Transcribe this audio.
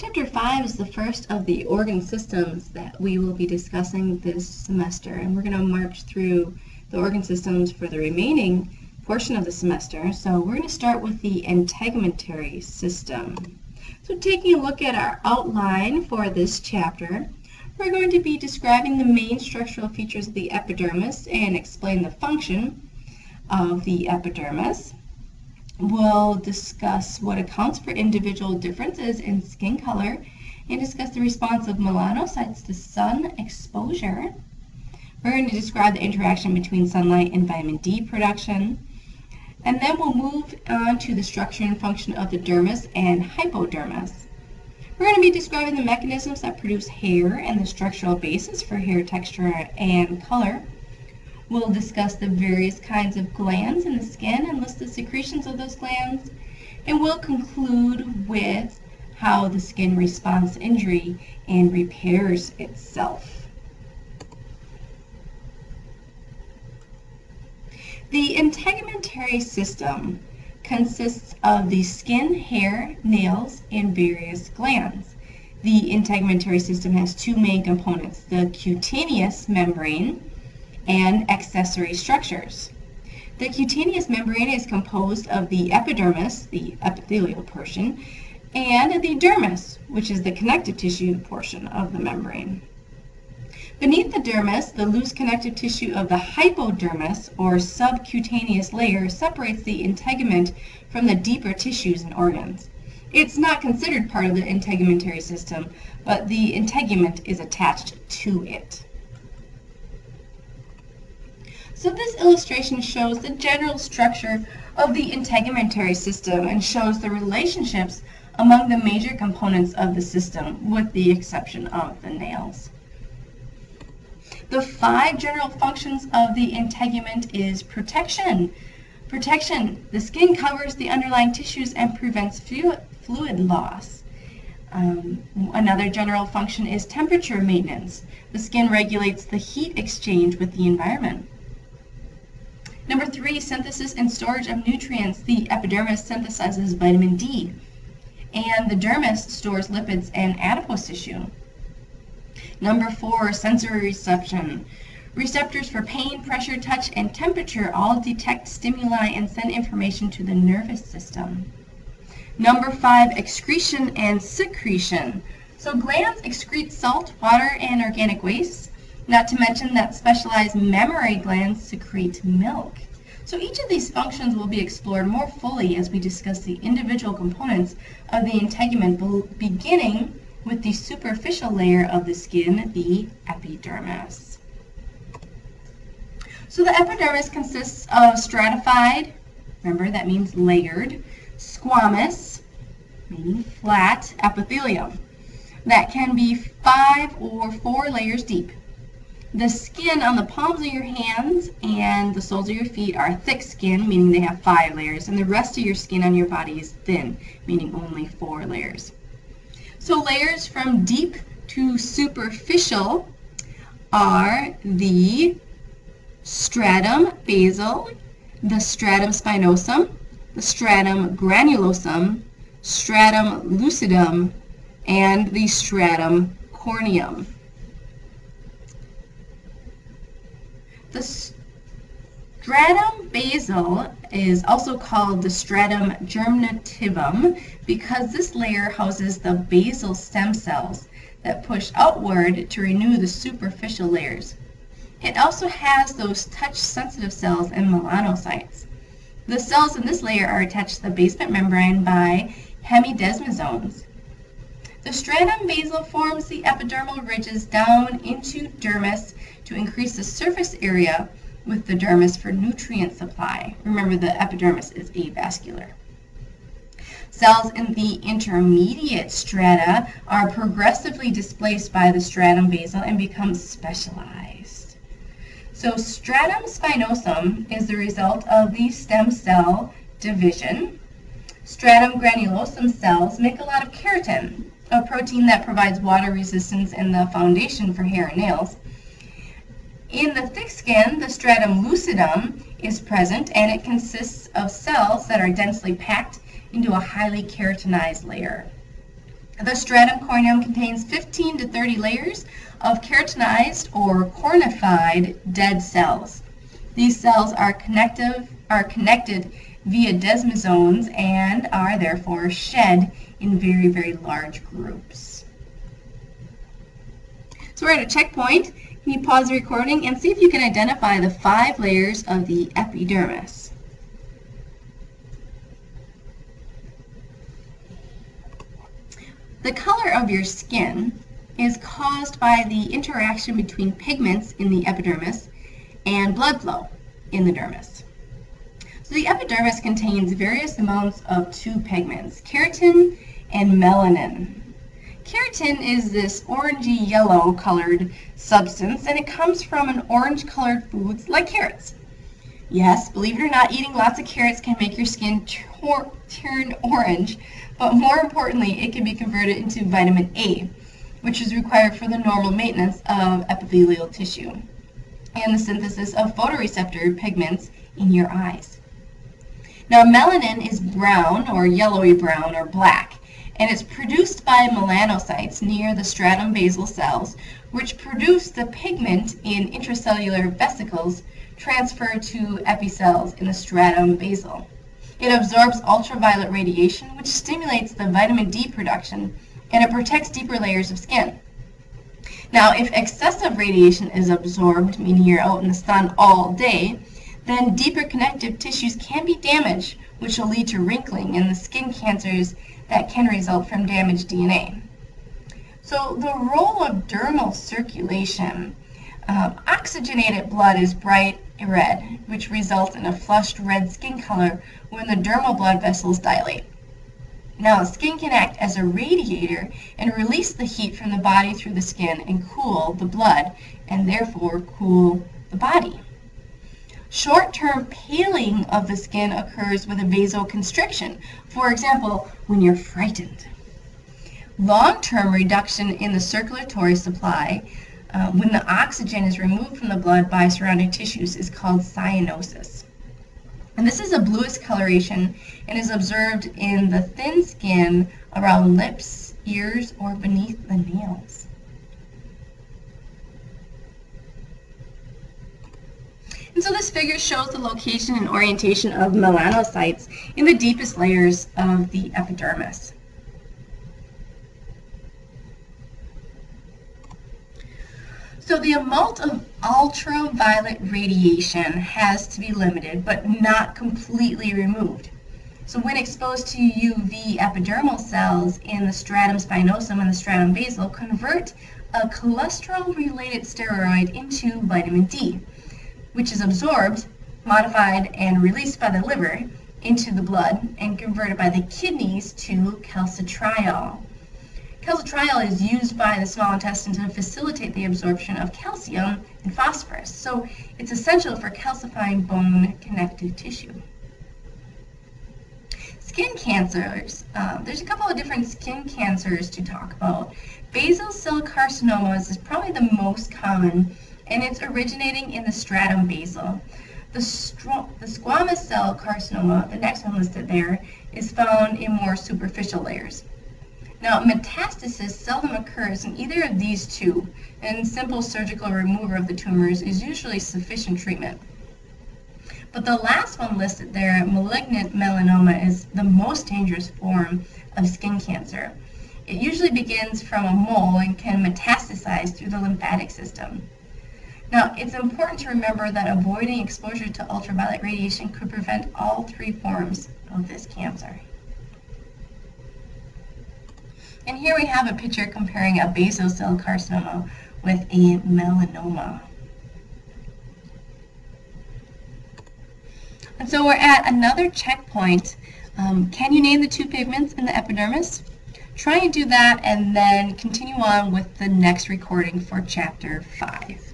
Chapter 5 is the first of the organ systems that we will be discussing this semester, and we're going to march through the organ systems for the remaining portion of the semester. So we're going to start with the integumentary system. So taking a look at our outline for this chapter, we're going to be describing the main structural features of the epidermis and explain the function of the epidermis. We'll discuss what accounts for individual differences in skin color and discuss the response of melanocytes to sun exposure. We're going to describe the interaction between sunlight and vitamin D production. And then we'll move on to the structure and function of the dermis and hypodermis. We're going to be describing the mechanisms that produce hair and the structural basis for hair texture and color. We'll discuss the various kinds of glands in the skin and list the secretions of those glands. And we'll conclude with how the skin responds to injury and repairs itself. The integumentary system consists of the skin, hair, nails, and various glands. The integumentary system has two main components, the cutaneous membrane and accessory structures. The cutaneous membrane is composed of the epidermis, the epithelial portion, and the dermis, which is the connective tissue portion of the membrane. Beneath the dermis, the loose connective tissue of the hypodermis, or subcutaneous layer, separates the integument from the deeper tissues and organs. It's not considered part of the integumentary system, but the integument is attached to it. So this illustration shows the general structure of the integumentary system and shows the relationships among the major components of the system, with the exception of the nails. The 5 general functions of the integument is protection. Protection. The skin covers the underlying tissues and prevents fluid loss. Another general function is temperature maintenance. The skin regulates the heat exchange with the environment. Number 3, synthesis and storage of nutrients. The epidermis synthesizes vitamin D, and the dermis stores lipids and adipose tissue. Number 4, sensory reception. Receptors for pain, pressure, touch, and temperature all detect stimuli and send information to the nervous system. Number 5, excretion and secretion. So glands excrete salt, water, and organic wastes. Not to mention that specialized mammary glands secrete milk. So each of these functions will be explored more fully as we discuss the individual components of the integument, beginning with the superficial layer of the skin, the epidermis. So the epidermis consists of stratified, remember that means layered, squamous, meaning flat, epithelium. That can be 5 or 4 layers deep. The skin on the palms of your hands and the soles of your feet are thick skin, meaning they have 5 layers, and the rest of your skin on your body is thin, meaning only 4 layers. So layers from deep to superficial are the stratum basale, the stratum spinosum, the stratum granulosum, stratum lucidum, and the stratum corneum. The stratum basale is also called the stratum germinativum because this layer houses the basal stem cells that push outward to renew the superficial layers. It also has those touch-sensitive cells and melanocytes. The cells in this layer are attached to the basement membrane by hemidesmosomes. The stratum basale forms the epidermal ridges down into dermis to increase the surface area with the dermis for nutrient supply. Remember, the epidermis is avascular. Cells in the intermediate strata are progressively displaced by the stratum basale and become specialized. So stratum spinosum is the result of the stem cell division. Stratum granulosum cells make a lot of keratin, a protein that provides water resistance and the foundation for hair and nails. In the thick skin, the stratum lucidum is present, and it consists of cells that are densely packed into a highly keratinized layer. The stratum corneum contains 15 to 30 layers of keratinized or cornified dead cells. These cells are connected via desmosomes and are therefore shed in very, very large groups. So we're at a checkpoint. Can you pause the recording and see if you can identify the 5 layers of the epidermis? The color of your skin is caused by the interaction between pigments in the epidermis and blood flow in the dermis. So the epidermis contains various amounts of 2 pigments, keratin and melanin. Keratin is this orangey yellow colored substance, and it comes from an orange colored foods like carrots. Yes, believe it or not, eating lots of carrots can make your skin turn orange, but more importantly, it can be converted into vitamin A, which is required for the normal maintenance of epithelial tissue and the synthesis of photoreceptor pigments in your eyes. Now, melanin is brown or yellowy brown or black, and it's produced by melanocytes near the stratum basal cells, which produce the pigment in intracellular vesicles transferred to epicells in the stratum basal. It absorbs ultraviolet radiation, which stimulates the vitamin D production, and it protects deeper layers of skin. Now, if excessive radiation is absorbed, meaning you're out in the sun all day, then deeper connective tissues can be damaged, which will lead to wrinkling and the skin cancers that can result from damaged DNA. So the role of dermal circulation, oxygenated blood is bright red, which results in a flushed red skin color when the dermal blood vessels dilate. Now, skin can act as a radiator and release the heat from the body through the skin and cool the blood, and therefore cool the body. Short-term paling of the skin occurs with a vasoconstriction, for example, when you're frightened. Long-term reduction in the circulatory supply when the oxygen is removed from the blood by surrounding tissues is called cyanosis. And this is a bluish coloration and is observed in the thin skin around lips, ears, or beneath the nails. And so this figure shows the location and orientation of melanocytes in the deepest layers of the epidermis. So the amount of ultraviolet radiation has to be limited, but not completely removed. So when exposed to UV, epidermal cells in the stratum spinosum and the stratum basal convert a cholesterol-related steroid into vitamin D, which is absorbed, modified, and released by the liver into the blood and converted by the kidneys to calcitriol. Calcitriol is used by the small intestine to facilitate the absorption of calcium and phosphorus, so it's essential for calcifying bone connective tissue. Skin cancers. There's a couple of different skin cancers to talk about. Basal cell carcinomas is probably the most common, and it's originating in the stratum basal. The squamous cell carcinoma, the next one listed there, is found in more superficial layers. Now, metastasis seldom occurs in either of these two, and simple surgical removal of the tumors is usually sufficient treatment. But the last one listed there, malignant melanoma, is the most dangerous form of skin cancer. It usually begins from a mole and can metastasize through the lymphatic system. Now, it's important to remember that avoiding exposure to ultraviolet radiation could prevent all 3 forms of this cancer. And here we have a picture comparing a basal cell carcinoma with a melanoma. And so we're at another checkpoint. Can you name the 2 pigments in the epidermis? Try and do that and then continue on with the next recording for Chapter 5.